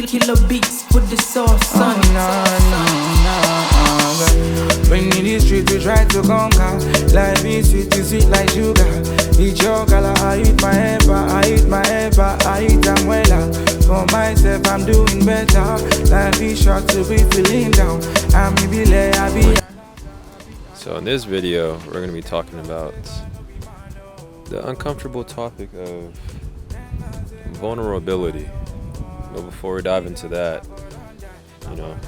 Killer beats, put the sauce on it. When in the street we try to conquer. Life is sweet like sugar. Eat your color, I eat my ember, I eat them well. For myself I'm doing better. Life is short to be feeling down. I'm be. So in this video, we're going to be talking about the uncomfortable topic of vulnerability. But before we dive into that,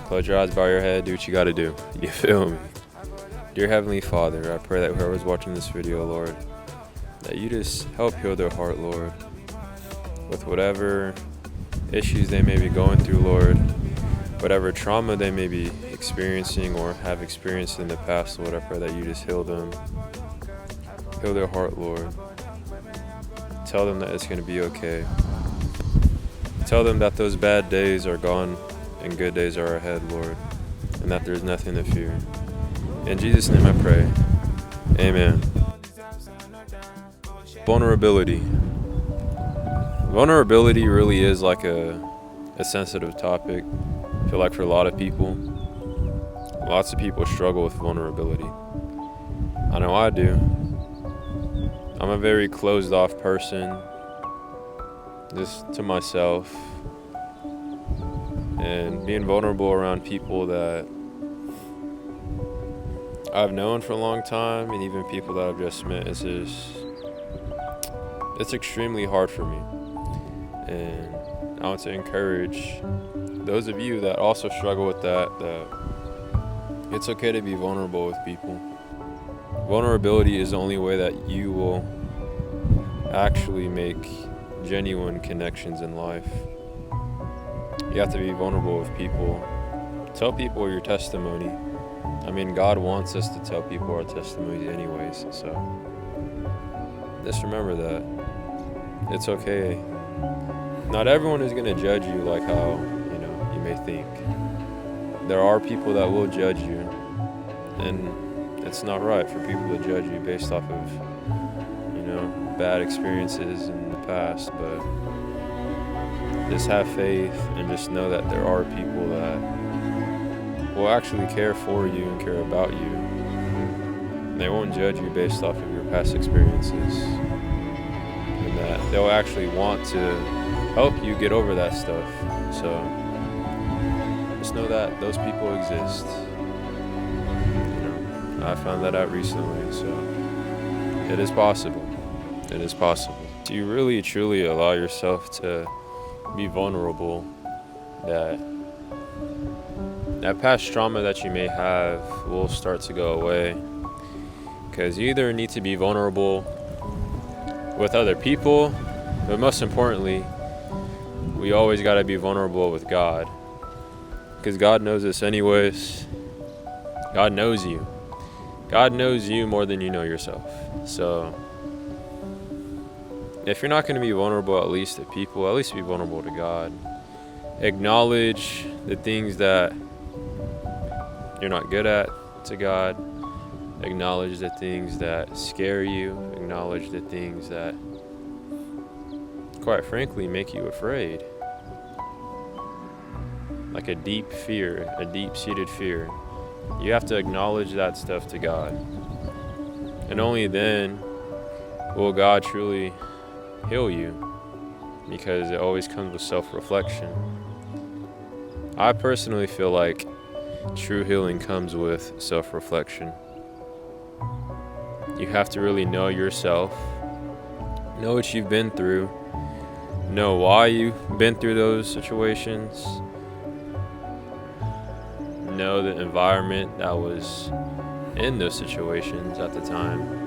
close your eyes, bow your head, do what you got to do. You feel me? Dear Heavenly Father, I pray that whoever's watching this video, Lord, that you just help heal their heart, Lord, with whatever issues they may be going through, Lord, whatever trauma they may be experiencing or have experienced in the past, Lord. I pray that you just heal them, heal their heart, Lord. Tell them that it's going to be okay. Tell them that those bad days are gone and good days are ahead, Lord, and that there's nothing to fear. In Jesus' name I pray. Amen. Vulnerability. Vulnerability really is like a sensitive topic. I feel like for a lot of people, lots of people struggle with vulnerability. I know I do. I'm a very closed off person, just to myself. And being vulnerable around people that I've known for a long time, and even people that I've just met, it's extremely hard for me. And I want to encourage those of you that also struggle with that it's okay to be vulnerable with people. Vulnerability is the only way that you will actually make genuine connections in life. You have to be vulnerable with people. Tell people your testimony. I mean, God wants us to tell people our testimonies anyways, so just remember that. It's okay. Not everyone is going to judge you like how, you may think. There are people that will judge you, and it's not right for people to judge you based off of, bad experiences in the past, but just have faith and just know that there are people that will actually care for you and care about you. And they won't judge you based off of your past experiences, and that they'll actually want to help you get over that stuff. So just know that those people exist. I found that out recently, so it is possible. It is possible. Do you really truly allow yourself to be vulnerable, that past trauma that you may have will start to go away? Because you either need to be vulnerable with other people, but most importantly, we always got to be vulnerable with God, because God knows us anyways. God knows you. God knows you more than you know yourself. So if you're not going to be vulnerable at least to people, at least be vulnerable to God. Acknowledge the things that you're not good at to God. Acknowledge the things that scare you. Acknowledge the things that, quite frankly, make you afraid. Like a deep fear, a deep-seated fear. You have to acknowledge that stuff to God. And only then will God truly heal you, because it always comes with self-reflection. I personally feel like true healing comes with self-reflection. You have to really know yourself, know what you've been through, know why you've been through those situations, know the environment that was in those situations at the time,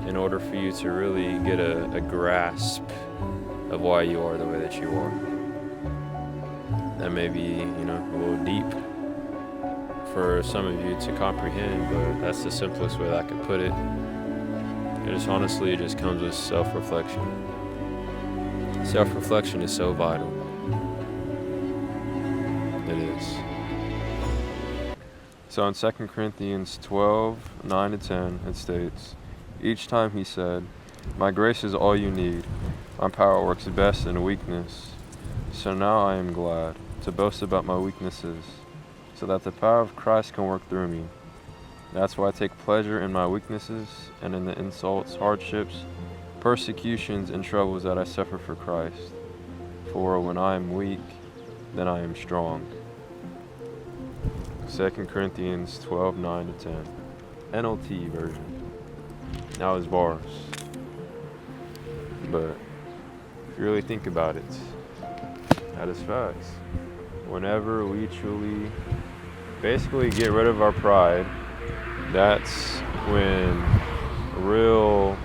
in order for you to really get a grasp of why you are the way that you are. That may be, a little deep for some of you to comprehend, but that's the simplest way that I could put it. It just comes with self-reflection. Self-reflection is so vital. It is. So in 2 Corinthians 12:9-10, it states, "Each time he said, 'My grace is all you need. My power works best in weakness.' So now I am glad to boast about my weaknesses, so that the power of Christ can work through me. That's why I take pleasure in my weaknesses and in the insults, hardships, persecutions, and troubles that I suffer for Christ. For when I am weak, then I am strong. 2 Corinthians 12:9-10. NLT version. Now his bars. But if you really think about it, that is facts. Whenever we truly basically get rid of our pride, that's when real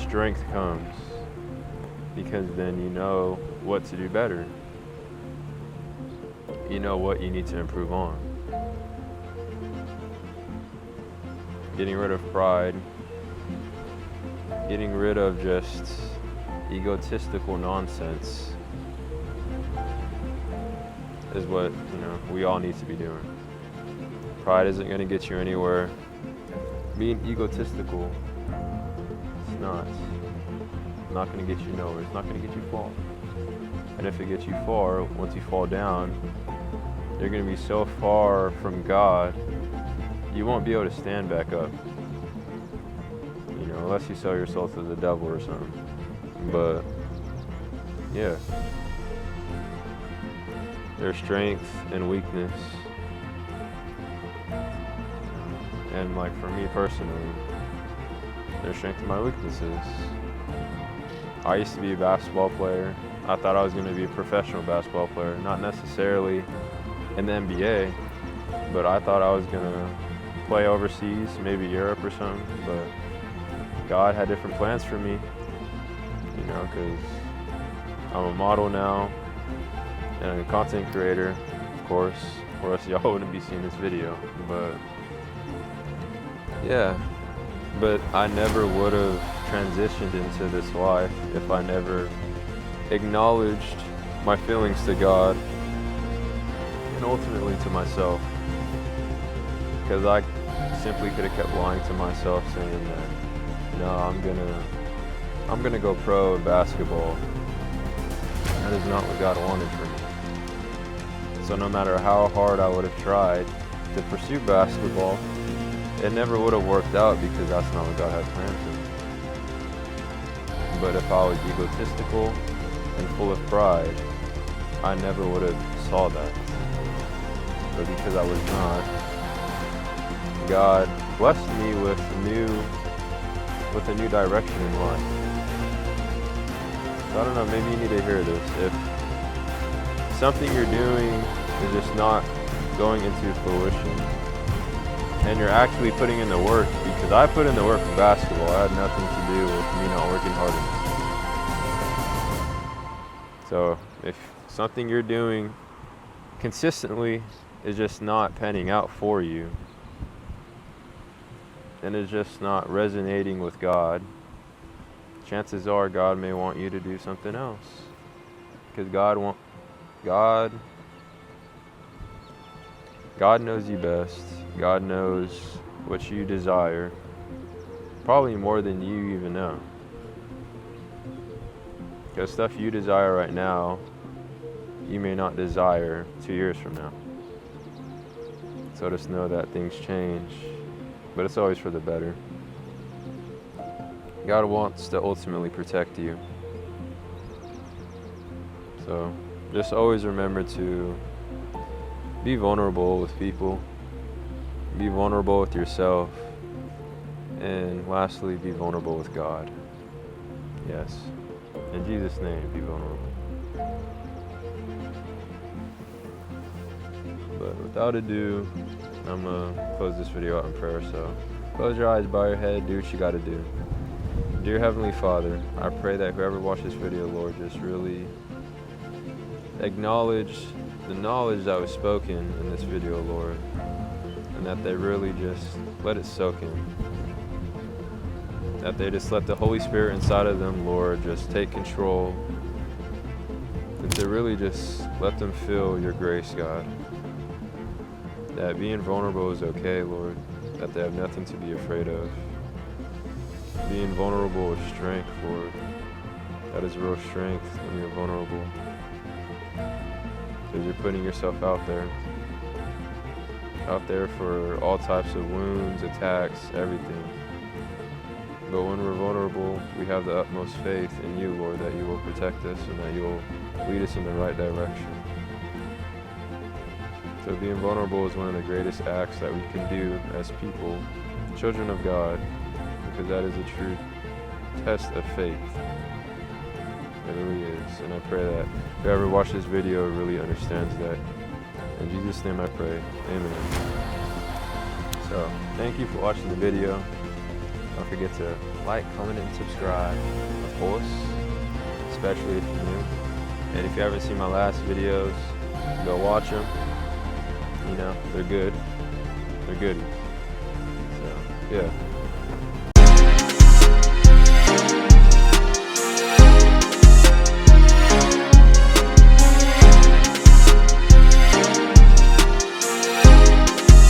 strength comes. Because then you know what to do better. You know what you need to improve on. Getting rid of pride, getting rid of just egotistical nonsense is what, we all need to be doing. Pride isn't going to get you anywhere. Being egotistical, it's not going to get you nowhere. It's not going to get you far. And if it gets you far, once you fall down, you're going to be so far from God, you won't be able to stand back up. Unless you sell your soul to the devil or something. But, yeah. There's strength and weakness. And for me personally, there's strength in my weaknesses. I used to be a basketball player. I thought I was going to be a professional basketball player. Not necessarily in the NBA, but I thought I was going to play overseas, maybe Europe or something. But God had different plans for me, because I'm a model now and a content creator, of course, or else y'all wouldn't be seeing this video. But yeah, but I never would have transitioned into this life if I never acknowledged my feelings to God and ultimately to myself. Because I simply could have kept lying to myself, saying that, no, I'm gonna go pro in basketball. That is not what God wanted for me. So no matter how hard I would have tried to pursue basketball, it never would have worked out because that's not what God had planned for me. But if I was egotistical and full of pride, I never would have saw that. But because I was not, God blessed me with a new direction in life. So I don't know, maybe you need to hear this. If something you're doing is just not going into fruition, and you're actually putting in the work, because I put in the work for basketball, it had nothing to do with me not working hard enough. So if something you're doing consistently is just not panning out for you, and is just not resonating with God, chances are God may want you to do something else. Because God knows you best. God knows what you desire, probably more than you even know. Because stuff you desire right now, you may not desire 2 years from now. So just know that things change, but it's always for the better. God wants to ultimately protect you. So just always remember to be vulnerable with people, be vulnerable with yourself, and lastly, be vulnerable with God. Yes. In Jesus' name, be vulnerable. But without ado, I'm going to close this video out in prayer. So close your eyes, bow your head, do what you got to do. Dear Heavenly Father, I pray that whoever watched this video, Lord, just really acknowledge the knowledge that was spoken in this video, Lord, and that they really just let it soak in. That they just let the Holy Spirit inside of them, Lord, just take control, and to really just let them feel your grace, God. That being vulnerable is okay, Lord, that they have nothing to be afraid of. Being vulnerable is strength, Lord. That is real strength when you're vulnerable. because you're putting yourself out there for all types of wounds, attacks, everything. But when we're vulnerable, we have the utmost faith in you, Lord, that you will protect us and that you will lead us in the right direction. So being vulnerable is one of the greatest acts that we can do as people, children of God, because that is a true test of faith. It really is. And I pray that whoever watched this video really understands that. In Jesus' name I pray. Amen. So, thank you for watching the video. Don't forget to like, comment, and subscribe, of course, especially if you're new. And if you haven't seen my last videos, go watch them. You know, they're good. They're goody. So, yeah.